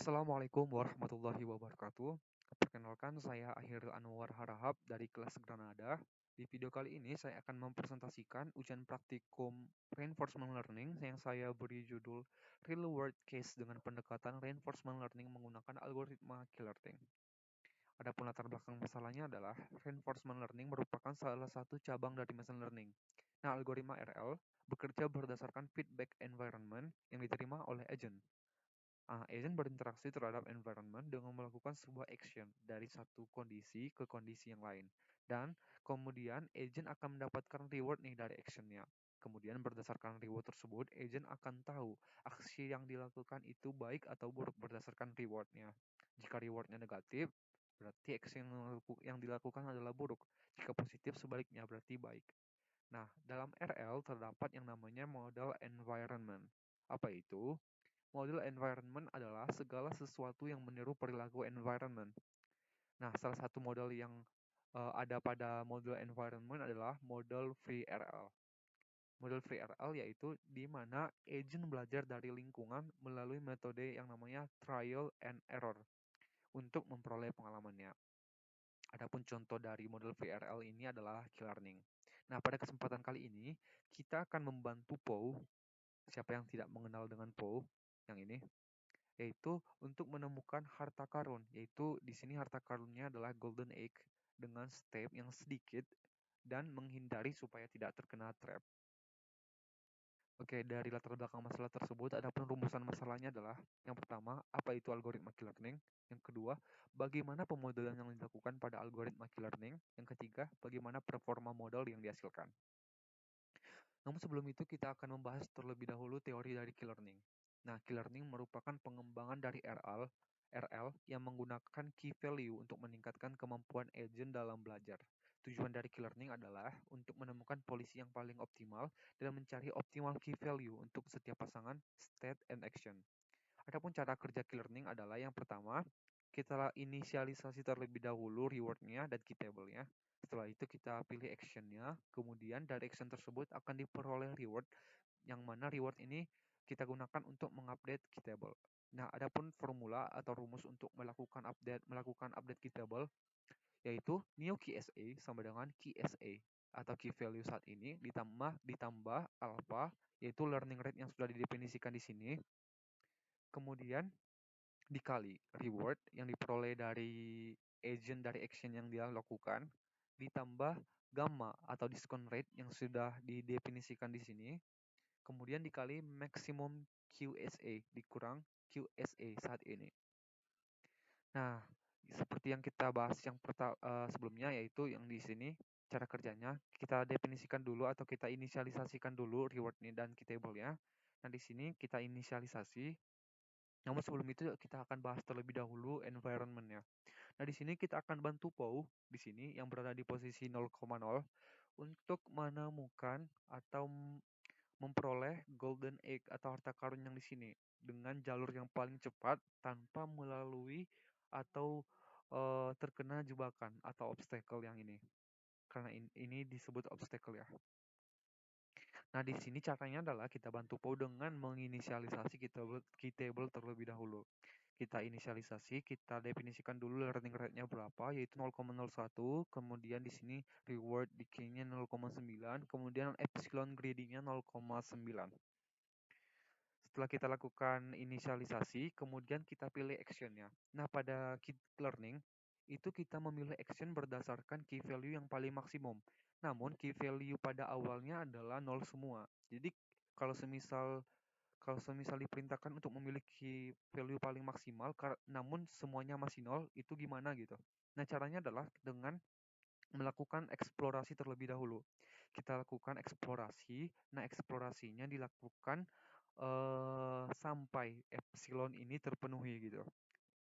Assalamualaikum warahmatullahi wabarakatuh. Perkenalkan, saya Akhiril Anwar Harahap dari kelas Granada. Di video kali ini saya akan mempresentasikan ujian praktikum Reinforcement Learning yang saya beri judul Real World Case dengan pendekatan Reinforcement Learning menggunakan algoritma Q-Learning. Adapun latar belakang masalahnya adalah Reinforcement Learning merupakan salah satu cabang dari Machine Learning. Nah, algoritma RL bekerja berdasarkan feedback environment yang diterima oleh agent. Agent berinteraksi terhadap environment dengan melakukan sebuah action dari satu kondisi ke kondisi yang lain. Dan kemudian agent akan mendapatkan reward nih dari actionnya. Kemudian berdasarkan reward tersebut, agent akan tahu aksi yang dilakukan itu baik atau buruk berdasarkan rewardnya. Jika rewardnya negatif, berarti action yang dilakukan adalah buruk. Jika positif, sebaliknya berarti baik. Nah, dalam RL terdapat yang namanya model environment. Apa itu? Model environment adalah segala sesuatu yang meniru perilaku environment. Nah, salah satu model yang ada pada model environment adalah model free RL. Model free RL yaitu di mana agent belajar dari lingkungan melalui metode yang namanya trial and error untuk memperoleh pengalamannya. Adapun contoh dari model VRL ini adalah Q-Learning. Nah, pada kesempatan kali ini kita akan membantu POW. Siapa yang tidak mengenal dengan POW? Yang ini yaitu untuk menemukan harta karun, yaitu di sini harta karunnya adalah golden egg dengan step yang sedikit dan menghindari supaya tidak terkena trap. Oke, dari latar belakang masalah tersebut, adapun rumusan masalahnya adalah yang pertama, apa itu algoritma Q-Learning? Yang kedua, bagaimana pemodelan yang dilakukan pada algoritma Q-Learning? Yang ketiga, bagaimana performa model yang dihasilkan? Namun sebelum itu kita akan membahas terlebih dahulu teori dari Q-Learning. Nah, Q-Learning merupakan pengembangan dari RL yang menggunakan key value untuk meningkatkan kemampuan agent dalam belajar. Tujuan dari Q-Learning adalah untuk menemukan polisi yang paling optimal dan mencari optimal key value untuk setiap pasangan state and action. Adapun cara kerja Q-Learning adalah yang pertama, kita inisialisasi terlebih dahulu reward-nya dan key table-nya. Setelah itu kita pilih action-nya, kemudian dari action tersebut akan diperoleh reward, yang mana reward ini kita gunakan untuk mengupdate key table. Nah, adapun formula atau rumus untuk melakukan update key table, yaitu new key SA sama dengan key SA atau key value saat ini ditambah alpha, yaitu learning rate yang sudah didefinisikan di sini, kemudian dikali reward yang diperoleh dari agent dari action yang dia lakukan, ditambah gamma atau discount rate yang sudah didefinisikan di sini, kemudian dikali maksimum QSA dikurang QSA saat ini. Nah, seperti yang kita bahas yang sebelumnya, yaitu yang di sini cara kerjanya kita definisikan dulu atau kita inisialisasikan dulu reward ini dan key table-nya. Nah, di sini kita inisialisasi. Namun sebelum itu kita akan bahas terlebih dahulu environment-nya. Nah, di sini kita akan bantu POW di sini yang berada di posisi 0,0 untuk menemukan atau memperoleh golden egg atau harta karun yang di sini dengan jalur yang paling cepat tanpa melalui atau terkena jebakan atau obstacle yang ini. Karena ini disebut obstacle ya. Nah, di sini caranya adalah kita bantu POW dengan menginisialisasi key table terlebih dahulu. Kita inisialisasi, kita definisikan dulu learning rate-nya berapa, yaitu 0,01, kemudian di sini reward decay-nya 0,9, kemudian epsilon grading-nya 0,9. Setelah kita lakukan inisialisasi, kemudian kita pilih action-nya. Nah, pada key learning, itu kita memilih action berdasarkan key value yang paling maksimum. Namun, key value pada awalnya adalah 0 semua. Jadi, kalau semisal diperintahkan untuk memiliki value paling maksimal, namun semuanya masih 0, itu gimana gitu. Nah, caranya adalah dengan melakukan eksplorasi terlebih dahulu. Kita lakukan eksplorasi. Nah, eksplorasinya dilakukan sampai epsilon ini terpenuhi gitu.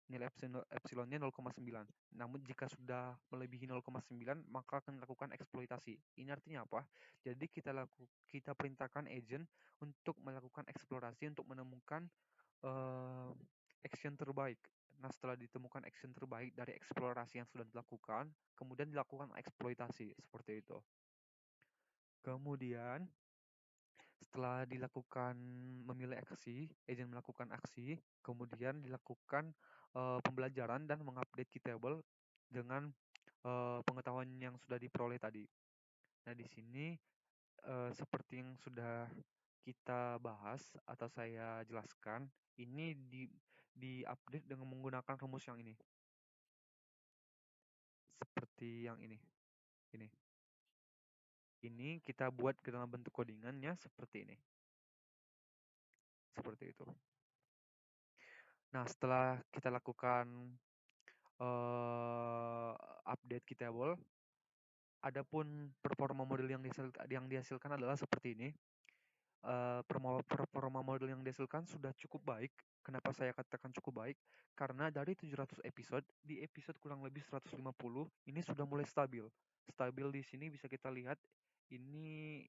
Nilai epsilonnya 0,9. Namun jika sudah melebihi 0,9 maka akan dilakukan eksploitasi. Ini artinya apa? Jadi kita perintahkan agent untuk melakukan eksplorasi untuk menemukan action terbaik. Nah, setelah ditemukan action terbaik dari eksplorasi yang sudah dilakukan, kemudian dilakukan eksploitasi seperti itu. Kemudian Setelah dilakukan memilih aksi, agent melakukan aksi, kemudian dilakukan pembelajaran dan mengupdate key table dengan pengetahuan yang sudah diperoleh tadi. Nah, di sini seperti yang sudah kita bahas atau saya jelaskan, ini di-update dengan menggunakan rumus yang ini. Seperti yang ini. Ini. Ini kita buat ke dalam bentuk codingannya seperti ini. Seperti itu. Nah, setelah kita lakukan update key table, adapun performa model yang dihasilkan adalah seperti ini. Performa model yang dihasilkan sudah cukup baik. Kenapa saya katakan cukup baik? Karena dari 700 episode, di episode kurang lebih 150, ini sudah mulai stabil. Stabil di sini bisa kita lihat, ini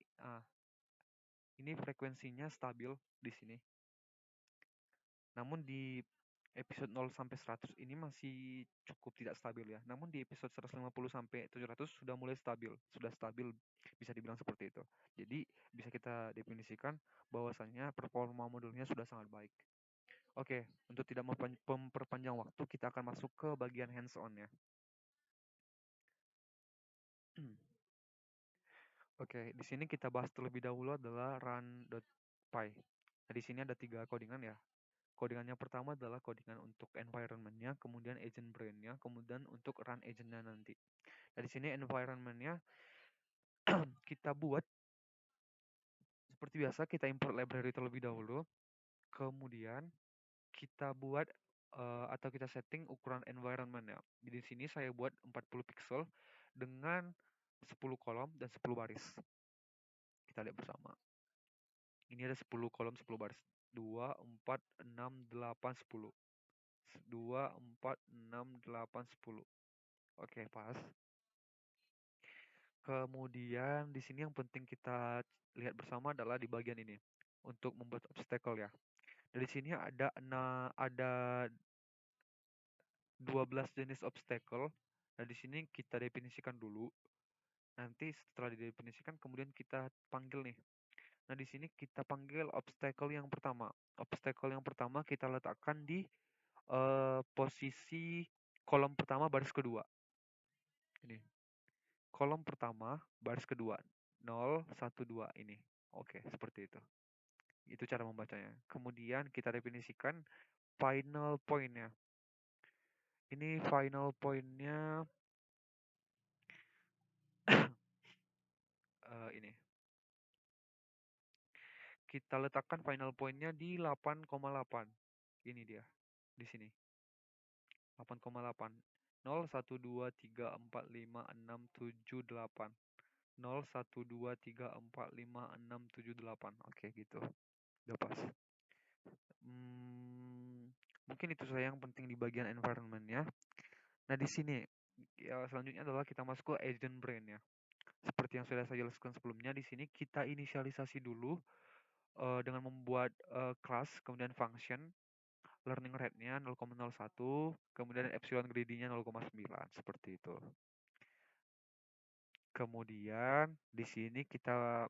ini frekuensinya stabil di sini. Namun di episode 0 sampai 100 ini masih cukup tidak stabil ya. Namun di episode 150 sampai 700 sudah mulai stabil, sudah stabil, bisa dibilang seperti itu. Jadi bisa kita definisikan bahwasannya performa modulnya sudah sangat baik. Oke, untuk tidak memperpanjang waktu, kita akan masuk ke bagian hands-on-nya. Oke, di sini kita bahas terlebih dahulu adalah run.py. Nah, di sini ada 3 codingan ya. Codingan yang pertama adalah codingan untuk environment-nya, kemudian agent brain-nya, kemudian untuk run agent-nya nanti. Nah, di sini environment-nya kita buat seperti biasa, kita import library terlebih dahulu. Kemudian kita buat atau kita setting ukuran environment-nya. Jadi di sini saya buat 40 pixel dengan 10 kolom dan 10 baris. Kita lihat bersama. Ini ada 10 kolom, 10 baris. 2, 4, 6, 8, 10. 2, 4, 6, 8, 10. Oke, pas. Kemudian di sini yang penting kita lihat bersama adalah di bagian ini untuk membuat obstacle ya. Dari sini ada 12 jenis obstacle. Nah, di sini kita definisikan dulu. Nanti setelah didefinisikan kemudian kita panggil nih. Nah, di sini kita panggil obstacle yang pertama. Obstacle yang pertama kita letakkan di posisi kolom pertama baris kedua. Ini. Kolom pertama baris kedua. 0, 1, 2 ini. Oke, seperti itu. Itu cara membacanya. Kemudian kita definisikan final point-nya. Ini final point-nya ini. Kita letakkan final point-nya di 8,8. Ini dia. Di sini. 8,8. 0, 1, 2, 3, 4, 5, 6, 7, 8. 0, 1, 2, 3, 4, 5, 6, 7, 8. Oke, gitu. Udah pas. Mungkin itu saja yang penting di bagian environment-nya. Nah, di sini ya, selanjutnya adalah kita masuk ke agent brain ya. Seperti yang sudah saya jelaskan sebelumnya, di sini kita inisialisasi dulu dengan membuat class, kemudian function, learning rate-nya 0,01, kemudian epsilon greedy-nya 0,9, seperti itu. Kemudian di sini kita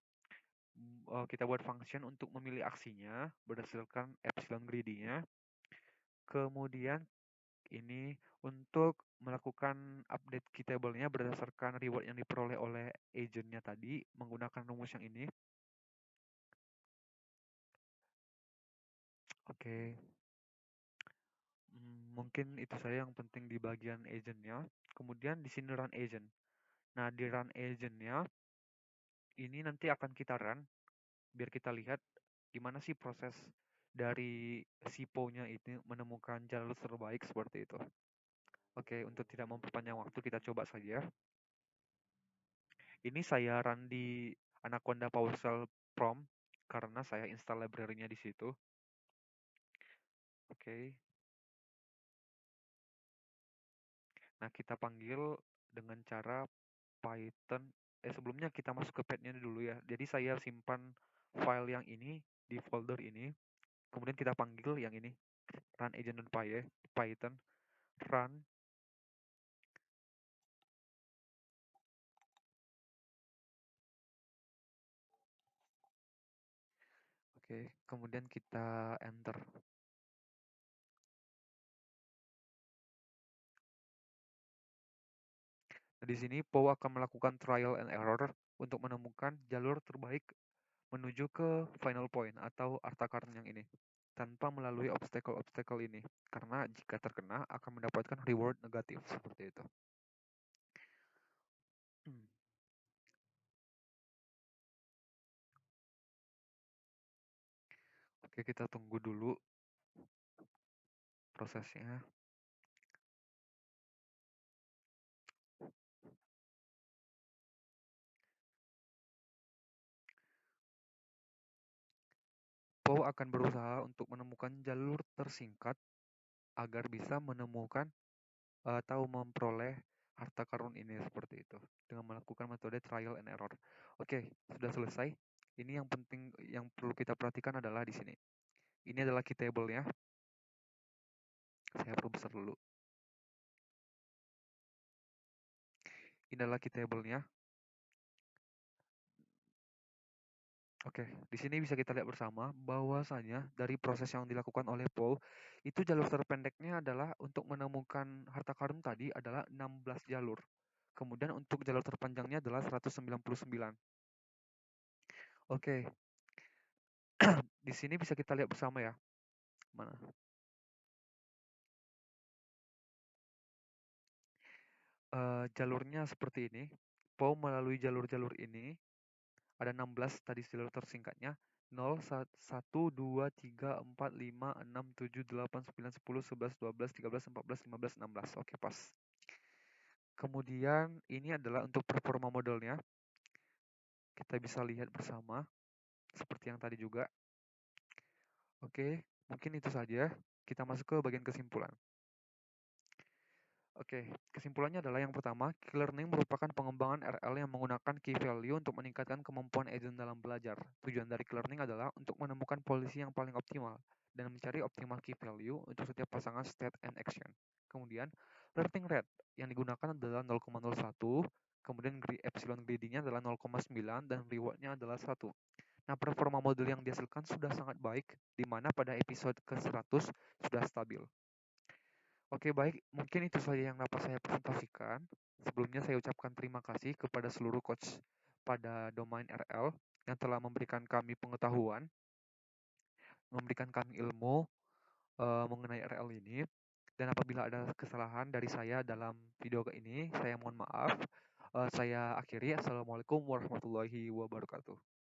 buat function untuk memilih aksinya berdasarkan epsilon greedy-nya. Kemudian ini untuk melakukan update key table-nya berdasarkan reward yang diperoleh oleh agent-nya tadi menggunakan rumus yang ini. Oke. Mungkin itu saja yang penting di bagian agent-nya. Kemudian di sini run agent. Nah, di run agent-nya ini nanti akan kita run biar kita lihat gimana sih proses dari SIPO-nya itu menemukan jalur terbaik seperti itu. Oke, untuk tidak memperpanjang waktu kita coba saja. Ini saya run di Anaconda PowerShell Prom karena saya install library-nya di situ. Oke. Nah, kita panggil dengan cara Python. Sebelumnya kita masuk ke pad-nya dulu ya. Jadi saya simpan file yang ini di folder ini. Kemudian kita panggil yang ini, run agent.py ya, Python run Oke, kemudian kita enter. Nah, di sini POW akan melakukan trial and error untuk menemukan jalur terbaik menuju ke final point atau harta karun yang ini tanpa melalui obstacle-obstacle ini, karena jika terkena akan mendapatkan reward negatif seperti itu. Oke, kita tunggu dulu prosesnya. POW akan berusaha untuk menemukan jalur tersingkat agar bisa menemukan atau memperoleh harta karun ini seperti itu dengan melakukan metode trial and error. Oke, sudah selesai. Ini yang penting yang perlu kita perhatikan adalah di sini. Ini adalah key table-nya. Saya perlu besar dulu. Ini adalah key table-nya. Oke, di sini bisa kita lihat bersama bahwasanya dari proses yang dilakukan oleh POW, itu jalur terpendeknya adalah untuk menemukan harta karun tadi adalah 16 jalur. Kemudian untuk jalur terpanjangnya adalah 199. Oke, di sini bisa kita lihat bersama ya. Mana? Jalurnya seperti ini. POW melalui jalur-jalur ini ada 16 tadi jalur tersingkatnya. 0, 1, 2, 3, 4, 5, 6, 7, 8, 9, 10, 11, 12, 13, 14, 15, 16. Oke, pas. Kemudian ini adalah untuk performa modelnya. Kita bisa lihat bersama seperti yang tadi juga. Oke, mungkin itu saja. Kita masuk ke bagian kesimpulan. Oke, kesimpulannya adalah yang pertama, key learning merupakan pengembangan RL yang menggunakan key value untuk meningkatkan kemampuan agent dalam belajar. Tujuan dari key learning adalah untuk menemukan polisi yang paling optimal dan mencari optimal key value untuk setiap pasangan state and action. Kemudian, learning rate yang digunakan adalah 0,01, kemudian epsilon greedy-nya adalah 0,9 dan reward-nya adalah 1. Nah, performa model yang dihasilkan sudah sangat baik, di mana pada episode ke-100 sudah stabil. Oke, baik. Mungkin itu saja yang dapat saya presentasikan. Sebelumnya saya ucapkan terima kasih kepada seluruh coach pada domain RL yang telah memberikan kami pengetahuan, memberikan kami ilmu mengenai RL ini. Dan apabila ada kesalahan dari saya dalam video ini, saya mohon maaf. Saya akhiri. Assalamualaikum warahmatullahi wabarakatuh.